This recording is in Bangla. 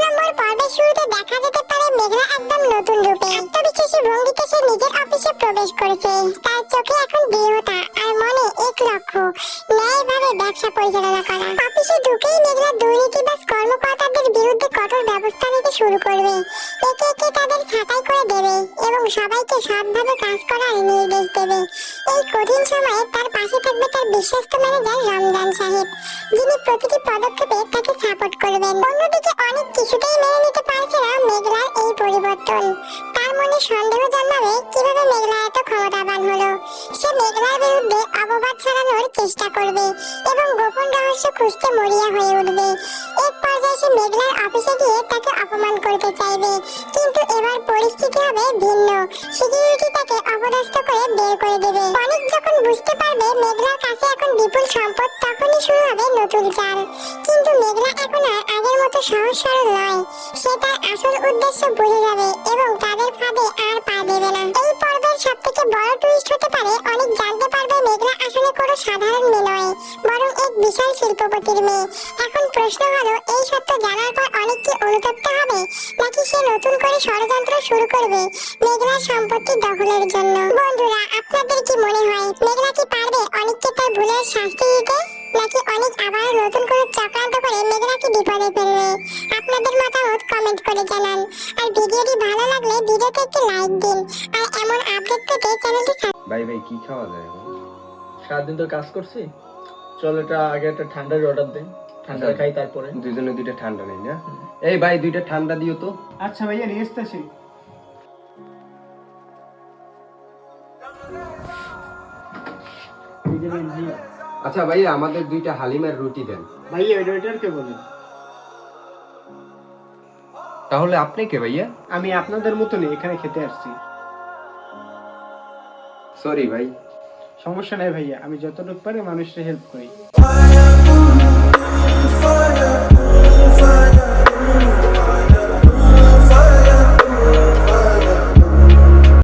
নম্বর পর্বের শুরুতে দেখা যেতে পারে মেঘলা একদম নতুন রূপে আত্মবিশ্বাসী ভঙ্গিতে সে নিজের অফিসে প্রবেশ করেছে। তার চোখে এখন দৃঢ়তা আর মনে এক লক্ষ্য, ন্যায়ভাবে ব্যবসা পরিচালনা করা। অফিসে ঢুকেই মেঘলা দুর্নীতিবাজ কর্মকর্তাদের বিরুদ্ধে কঠোর ব্যবস্থা নিতে শুরু করবে। একে একে তাদের ছাঁটাই করে দেবে এবং সবাইকে সৎভাবে কাজ করার নির্দেশ দেবে। এই কঠিন সময়ে তার পাশে থাকবে তার বিশ্বস্ত ম্যানেজার রমজান সাহেব, যিনি প্রতিটি পদক্ষেপে তাকে সাপোর্ট করবেন। অন্যদিকে অনেক কিছুতেই মেনে নিতে পারছে না মেঘলার এই পরিবর্তন। তার মনে সন্দেহ জন্মাবে কিভাবে মেঘলা এত ক্ষমতাবান হলো। সে মেঘলার বিরুদ্ধে অপবাদ ছড়ানোর চেষ্টা করবে এবং গোপন রহস্য খুঁজতে মরিয়া হয়ে উঠবে। এক পর্যায়ে সে মেঘলার অফিসে গিয়ে তাকে অপমান করতে চাইবে, কিন্তু এবার পরিস্থিতি হবে ভিন্ন। সিকিউরিটি তাকে অপদস্থ করে বের করে দেবে। অনেক যখন বুঝতে পারবে মেঘলার কাছে এখন বিপুল সম্পদ, তখনই শুরু হবে নতুন চাল। কিন্তু মেঘলা এখন আর আগের মতো সহজ সরল নয়। সে তার আসল উদ্দেশ্য বুঝে যাবে এবং তাদের ফাঁদে আর পা দেবে না। এই পর্বের সবথেকে বড় টুইস্ট হতে পারে অনেক জানতে পারবে মেঘলা আসলে কোনো সাধারণ মেয়ে নয়, বরং এক বিশাল শিল্পপতির মেয়ে। এখন প্রশ্ন হলো, এই সত্য জানার পর অনেক কি অনুতপ্ত হবে, নাকি সে নতুন করে ষড়যন্ত্র শুরু করবে মেঘলার সম্পত্তি দখলের জন্য? বন্ধুরা, আপনাদের কি মনে হয় মেঘলা কি পারবে অনেককে তার ভুলের শাস্তি দিতে, নাকি অনেক আবার নতুন করে চক্রান্ত করে মেঘলাকে বিপদে ফেলবে? আপনাদের মতামত কমেন্ট করে জানান। আর ভিডিওটি ভালো লাগলে ভিডিওতে একটি লাইক দিন। আর এমন আপডেট পেতে চ্যানেলটি ভাই কি খাওয়া যায় এখন? সারাদিন তো কাজ করছি, চল এটা আগে একটা ঠান্ডার অর্ডার দেন, ঠান্ডা খাই তারপরে। দুজনে দুইটা ঠান্ডা নেই না? এই ভাই দুইটা ঠান্ডা দিও তো। আচ্ছা ভাইয়া, নিয়ে আসতেছি। আচ্ছা ভাইয়া আমাদের দুইটা হালিমের রুটি দেন। ভাইয়া ওই ওয়েটারকে বলেন। তাহলে আপনি কে ভাইয়া? আমি আপনাদের মতনই এখানে খেতে আসছি। সরি ভাই। সমস্যা নাই ভাইয়া, আমি যতটুকু পারি মানুষকে হেল্প করি।